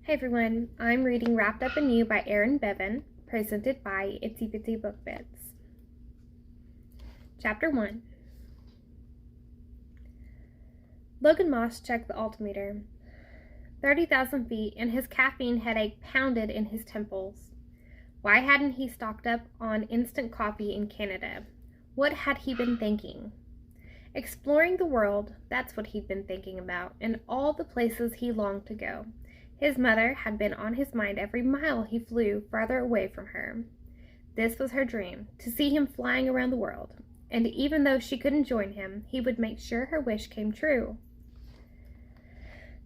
Hey everyone, I'm reading Wrapped Up in You by Erin Bevan, presented by Itsy Bitsy Book Bits. Chapter 1. Logan Moss checked the altimeter. 30,000 feet, and his caffeine headache pounded in his temples. Why hadn't he stocked up on instant coffee in Canada? What had he been thinking? Exploring the world, that's what he'd been thinking about, and all the places he longed to go. His mother had been on his mind every mile he flew farther away from her. This was her dream, to see him flying around the world, and even though she couldn't join him, he would make sure her wish came true.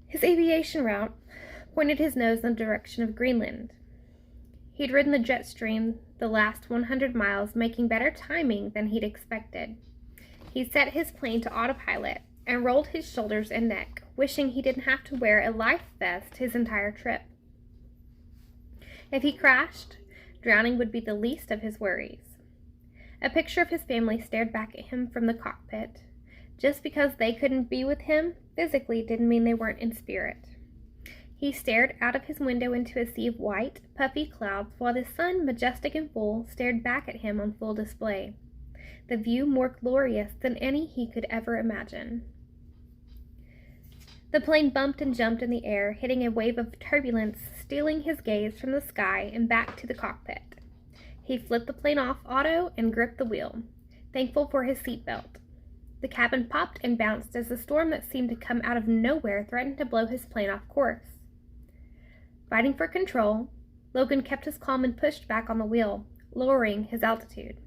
His aviation route pointed his nose in the direction of Greenland. He'd ridden the jet stream the last 100 miles, making better timing than he'd expected. He set his plane to autopilot and rolled his shoulders and neck, wishing he didn't have to wear a life vest his entire trip. If he crashed, drowning would be the least of his worries. A picture of his family stared back at him from the cockpit. Just because they couldn't be with him physically didn't mean they weren't in spirit. He stared out of his window into a sea of white, puffy clouds while the sun, majestic and full, stared back at him on full display. The view more glorious than any he could ever imagine. The plane bumped and jumped in the air, hitting a wave of turbulence, stealing his gaze from the sky and back to the cockpit. He flipped the plane off auto and gripped the wheel, thankful for his seatbelt. The cabin popped and bounced as the storm that seemed to come out of nowhere threatened to blow his plane off course. Fighting for control, Logan kept his calm and pushed back on the wheel, lowering his altitude.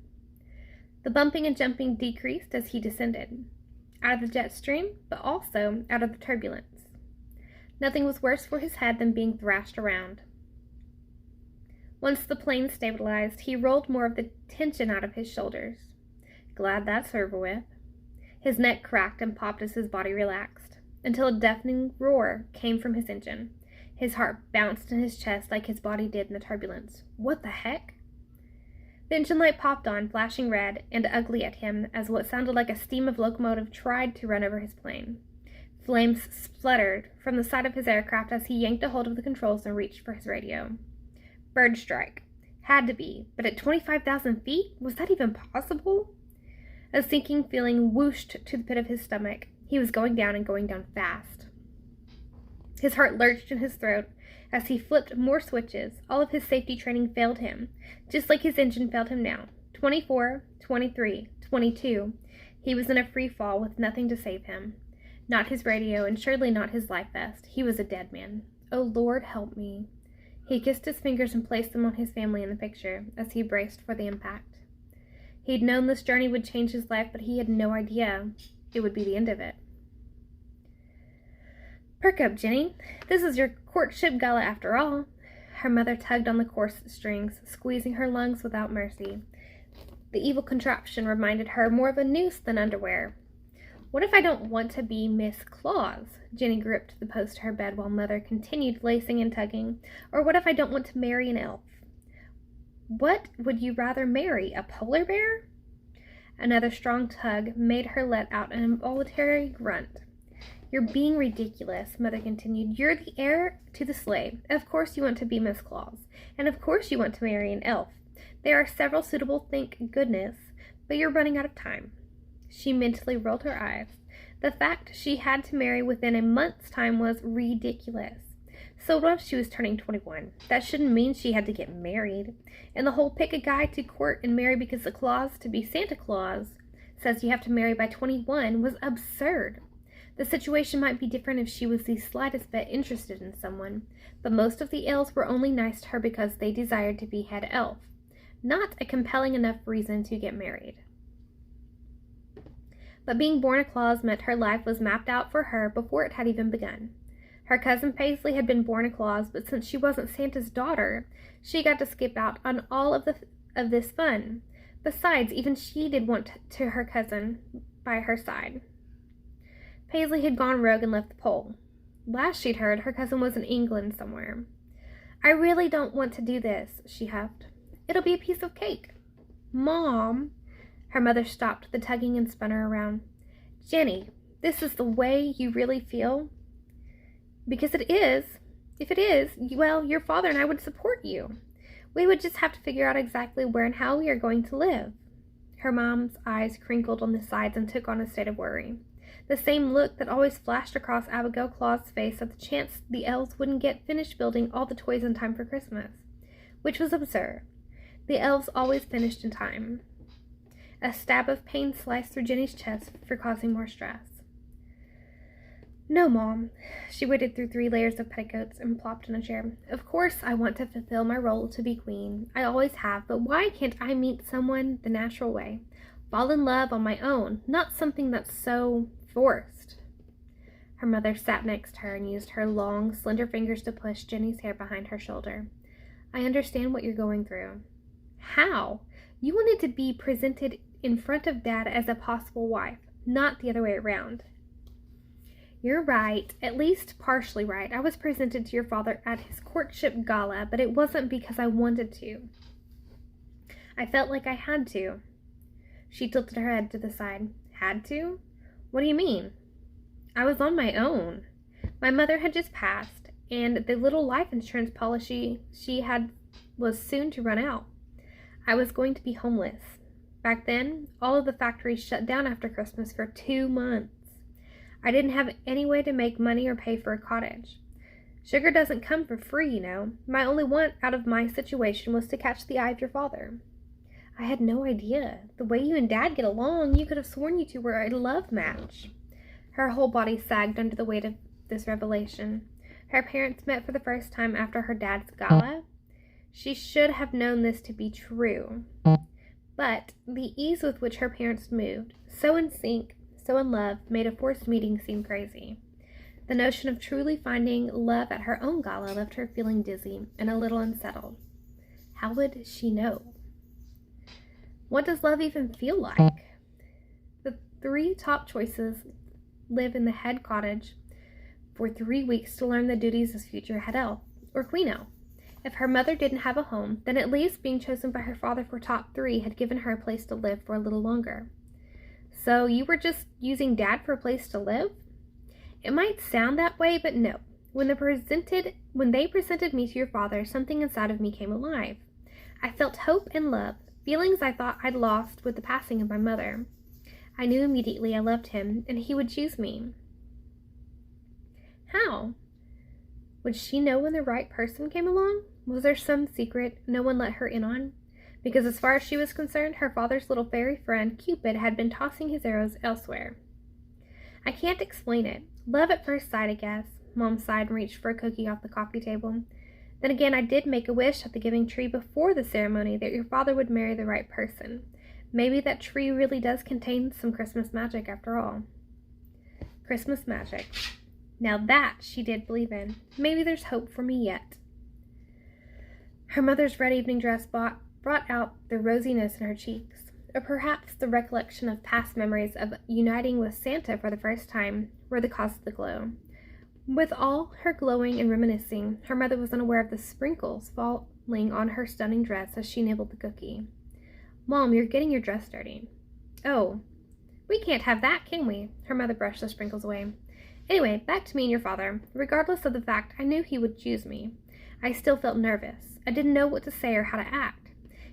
The bumping and jumping decreased as he descended, out of the jet stream, but also out of the turbulence. Nothing was worse for his head than being thrashed around. Once the plane stabilized, he rolled more of the tension out of his shoulders. Glad that's over with. His neck cracked and popped as his body relaxed, until a deafening roar came from his engine. His heart bounced in his chest like his body did in the turbulence. What the heck? The engine light popped on, flashing red and ugly at him as what sounded like a steam of locomotive tried to run over his plane. Flames spluttered from the side of his aircraft as he yanked a hold of the controls and reached for his radio. Bird strike. Had to be, but at 25,000 feet? Was that even possible? A sinking feeling whooshed to the pit of his stomach. He was going down and going down fast. His heart lurched in his throat as he flipped more switches. All of his safety training failed him, just like his engine failed him now. 24, 23, 22. He was in a free fall with nothing to save him. Not his radio, and surely not his life vest. He was a dead man. Oh, Lord, help me. He kissed his fingers and placed them on his family in the picture as he braced for the impact. He'd known this journey would change his life, but he had no idea it would be the end of it. Perk up, Jenny. This is your courtship gala after all. Her mother tugged on the corset strings, squeezing her lungs without mercy. The evil contraption reminded her more of a noose than underwear. What if I don't want to be Miss Claus? Jenny gripped the post of her bed while Mother continued lacing and tugging. Or what if I don't want to marry an elf? What would you rather marry, a polar bear? Another strong tug made her let out an involuntary grunt. You're being ridiculous, Mother continued. You're the heir to the sleigh. Of course you want to be Miss Claus. And of course you want to marry an elf. There are several suitable, thank goodness, but you're running out of time. She mentally rolled her eyes. The fact she had to marry within a month's time was ridiculous. So what if she was turning 21? That shouldn't mean she had to get married. And the whole pick a guy to court and marry because the Claus to be Santa Claus says you have to marry by 21 was absurd. The situation might be different if she was the slightest bit interested in someone, but most of the elves were only nice to her because they desired to be head elf, not a compelling enough reason to get married. But being born a Claus meant her life was mapped out for her before it had even begun. Her cousin Paisley had been born a Claus, but since she wasn't Santa's daughter, she got to skip out on all of this fun. Besides, even she did want to her cousin by her side. Paisley had gone rogue and left the pole. Last she'd heard, her cousin was in England somewhere. I really don't want to do this, she huffed. It'll be a piece of cake. Mom. Her mother stopped the tugging and spun her around. Jenny, this is the way you really feel? Because it is. If it is, well, your father and I would support you. We would just have to figure out exactly where and how we are going to live." Her mom's eyes crinkled on the sides and took on a state of worry. The same look that always flashed across Abigail Claw's face at the chance the elves wouldn't get finished building all the toys in time for Christmas. Which was absurd. The elves always finished in time. A stab of pain sliced through Jenny's chest for causing more stress. "No, Mom." She waded through 3 layers of petticoats and plopped in a chair. "Of course I want to fulfill my role to be queen. I always have, but why can't I meet someone the natural way? Fall in love on my own, not something that's so forced." Her mother sat next to her and used her long, slender fingers to push Jenny's hair behind her shoulder. "I understand what you're going through." "How? You wanted to be presented in front of Dad as a possible wife, not the other way around." "You're right, at least partially right. I was presented to your father at his courtship gala, but it wasn't because I wanted to. I felt like I had to." She tilted her head to the side. "Had to? What do you mean?" "I was on my own. My mother had just passed, and the little life insurance policy she had was soon to run out. I was going to be homeless. Back then, all of the factories shut down after Christmas for 2 months. I didn't have any way to make money or pay for a cottage. Sugar doesn't come for free, you know. My only want out of my situation was to catch the eye of your father. I had no idea. The way you and Dad get along, you could have sworn you two were a love match." Her whole body sagged under the weight of this revelation. Her parents met for the first time after her dad's gala. She should have known this to be true. But the ease with which her parents moved, so in sync, so in love, made a forced meeting seem crazy. The notion of truly finding love at her own gala left her feeling dizzy and a little unsettled. How would she know? What does love even feel like? The 3 top choices live in the head cottage for 3 weeks to learn the duties as future head elf, or queen elf. If her mother didn't have a home, then at least being chosen by her father for top 3 had given her a place to live for a little longer. So you were just using Dad for a place to live? It might sound that way, but no. When they presented me to your father, something inside of me came alive. I felt hope and love, feelings I thought I'd lost with the passing of my mother. I knew immediately I loved him, and he would choose me. How? Would she know when the right person came along? Was there some secret no one let her in on? Because as far as she was concerned, her father's little fairy friend, Cupid, had been tossing his arrows elsewhere. I can't explain it. Love at first sight, I guess. Mom sighed and reached for a cookie off the coffee table. Then again, I did make a wish at the giving tree before the ceremony that your father would marry the right person. Maybe that tree really does contain some Christmas magic after all. Christmas magic. Now that she did believe in. Maybe there's hope for me yet. Her mother's red evening dress brought out the rosiness in her cheeks, or perhaps the recollection of past memories of uniting with Santa for the first time were the cause of the glow. With all her glowing and reminiscing, her mother was unaware of the sprinkles falling on her stunning dress as she nibbled the cookie. "Mom, you're getting your dress dirty." "Oh, we can't have that, can we?" Her mother brushed the sprinkles away. "Anyway, back to me and your father. Regardless of the fact I knew he would choose me, I still felt nervous. I didn't know what to say or how to act.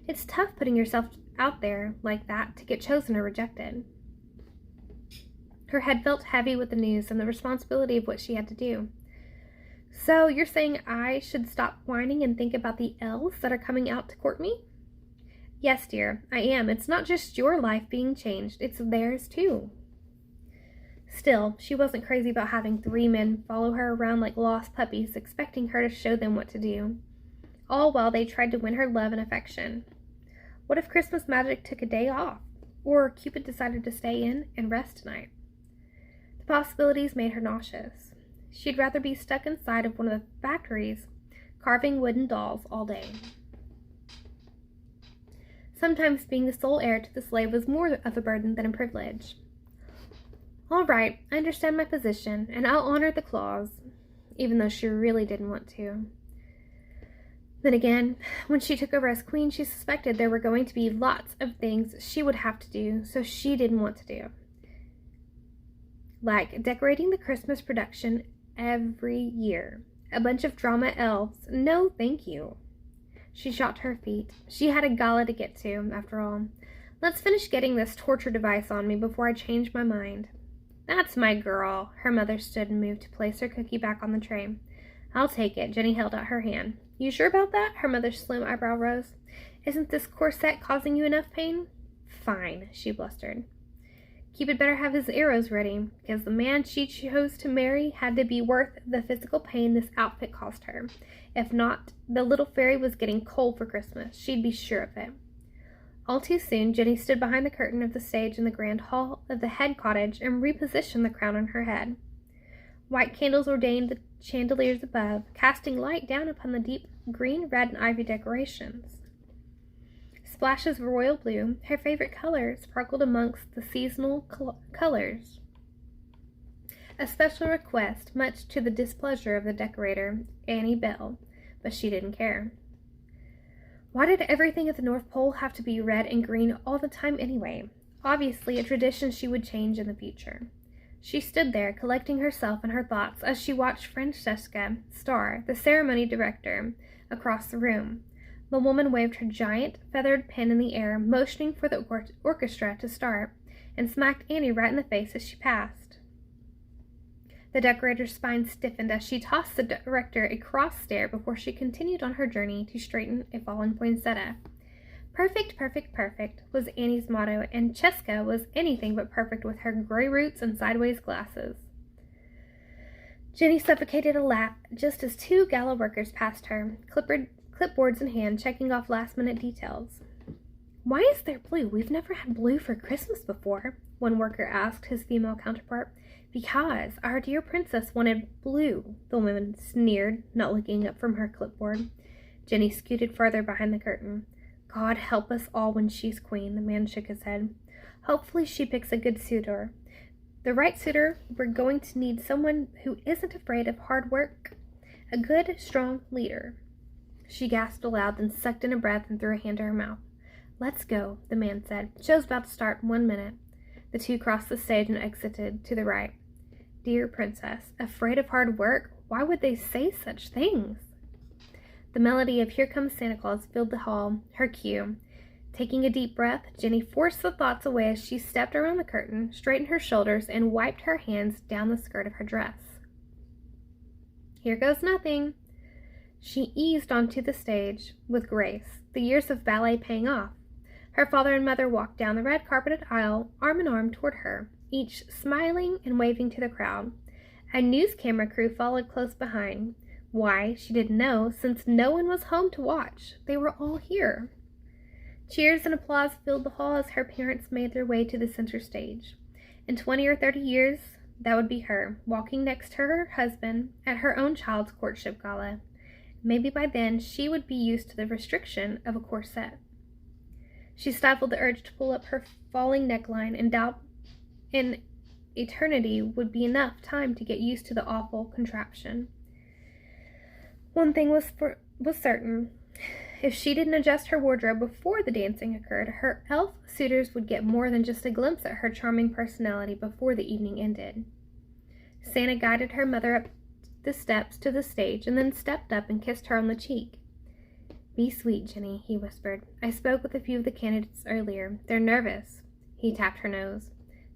It's tough putting yourself out there like that to get chosen or rejected." Her head felt heavy with the news and the responsibility of what she had to do. "So you're saying I should stop whining and think about the elves that are coming out to court me?" "Yes, dear, I am. It's not just your life being changed, it's theirs too." Still, she wasn't crazy about having 3 men follow her around like lost puppies, expecting her to show them what to do, all while they tried to win her love and affection. What if Christmas magic took a day off, or Cupid decided to stay in and rest tonight? The possibilities made her nauseous. She'd rather be stuck inside of one of the factories, carving wooden dolls all day. Sometimes being the sole heir to the slave was more of a burden than a privilege. "All right, I understand my position, and I'll honor the clause," even though she really didn't want to. Then again, when she took over as queen, she suspected there were going to be lots of things she would have to do, so she didn't want to do. Like decorating the Christmas production every year, A bunch of drama elves. No, thank you. She shot to her feet. She had a gala to get to, after all. Let's finish getting this torture device on me before I change my mind. That's my girl. Her mother stood and moved to place her cookie back on the tray. I'll take it. Jenny held out her hand. You sure about that? Her mother's slim eyebrow rose. Isn't this corset causing you enough pain? Fine, she blustered. Cupid better have his arrows ready, because the man she chose to marry had to be worth the physical pain this outfit caused her. If not, the little fairy was getting cold for Christmas. She'd be sure of it. All too soon, Jenny stood behind the curtain of the stage in the grand hall of the head cottage and repositioned the crown on her head. White candles ordained the chandeliers above, casting light down upon the deep green, red, and ivy decorations. Splashes of royal blue, her favorite color, sparkled amongst the seasonal colors. A special request, much to the displeasure of the decorator, Annie Bell, but she didn't care. Why did everything at the North Pole have to be red and green all the time anyway? Obviously, a tradition she would change in the future. She stood there, collecting herself and her thoughts as she watched Francesca Starr, the ceremony director, across the room. The woman waved her giant, feathered pen in the air, motioning for the orchestra to start, and smacked Annie right in the face as she passed. The decorator's spine stiffened as she tossed the director a cross stare before she continued on her journey to straighten a fallen poinsettia. Perfect, perfect, perfect was Annie's motto, and Cheska was anything but perfect with her gray roots and sideways glasses. Jenny suffocated a laugh just as two gala workers passed her, clipboards in hand, checking off last-minute details. Why is there blue? We've never had blue for Christmas before, one worker asked his female counterpart. Because our dear princess wanted blue, the woman sneered, not looking up from her clipboard. Jenny scooted farther behind the curtain. God help us all when she's queen, the man shook his head. Hopefully she picks a good suitor. The right suitor, we're going to need someone who isn't afraid of hard work. A good, strong leader. She gasped aloud, then sucked in a breath and threw a hand to her mouth. Let's go, the man said. Show's about to start in 1 minute. The two crossed the stage and exited to the right. Dear princess, afraid of hard work? Why would they say such things? The melody of Here Comes Santa Claus filled the hall, her cue. Taking a deep breath, Jenny forced the thoughts away as she stepped around the curtain, straightened her shoulders, and wiped her hands down the skirt of her dress. Here goes nothing. She eased onto the stage with grace, the years of ballet paying off. Her father and mother walked down the red-carpeted aisle, arm in arm toward her, each smiling and waving to the crowd. A news camera crew followed close behind. Why, she didn't know, since no one was home to watch. They were all here. Cheers and applause filled the hall as her parents made their way to the center stage. In 20 or 30 years, that would be her, walking next to her husband at her own child's courtship gala. Maybe by then she would be used to the restriction of a corset. She stifled the urge to pull up her falling neckline and doubt an eternity would be enough time to get used to the awful contraption. One thing was certain. If she didn't adjust her wardrobe before the dancing occurred, her elf suitors would get more than just a glimpse at her charming personality before the evening ended. Santa guided her mother up the steps to the stage and then stepped up and kissed her on the cheek. Be sweet, Jenny, he whispered. I spoke with a few of the candidates earlier. They're nervous. He tapped her nose.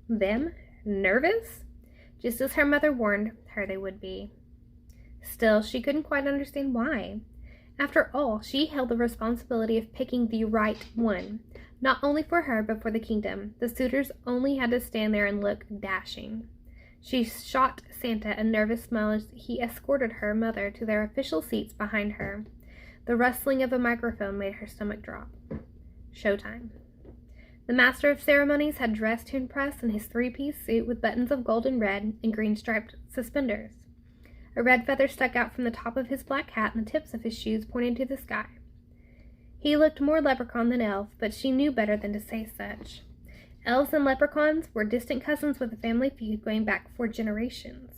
Them? Nervous? Just as her mother warned her they would be. Still, she couldn't quite understand why. After all, she held the responsibility of picking the right one, not only for her, but for the kingdom. The suitors only had to stand there and look dashing. She shot Santa a nervous smile as he escorted her mother to their official seats behind her. The rustling of a microphone made her stomach drop. Showtime. The master of ceremonies had dressed to impress in his three-piece suit with buttons of gold and red and green striped suspenders. A red feather stuck out from the top of his black hat, and the tips of his shoes pointed to the sky. He looked more leprechaun than elf, but she knew better than to say such. Elves and leprechauns were distant cousins with a family feud going back 4 generations.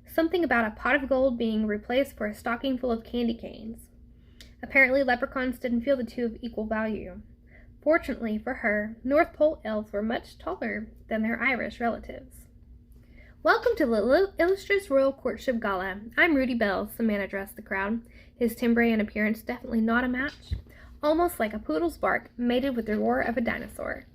Something about a pot of gold being replaced for a stocking full of candy canes. Apparently, leprechauns didn't feel the two of equal value. Fortunately for her, North Pole elves were much taller than their Irish relatives. Welcome to the Illustrious Royal Courtship Gala. I'm Rudy Bells, the man addressed the crowd, his timbre and appearance definitely not a match. Almost like a poodle's bark, mated with the roar of a dinosaur.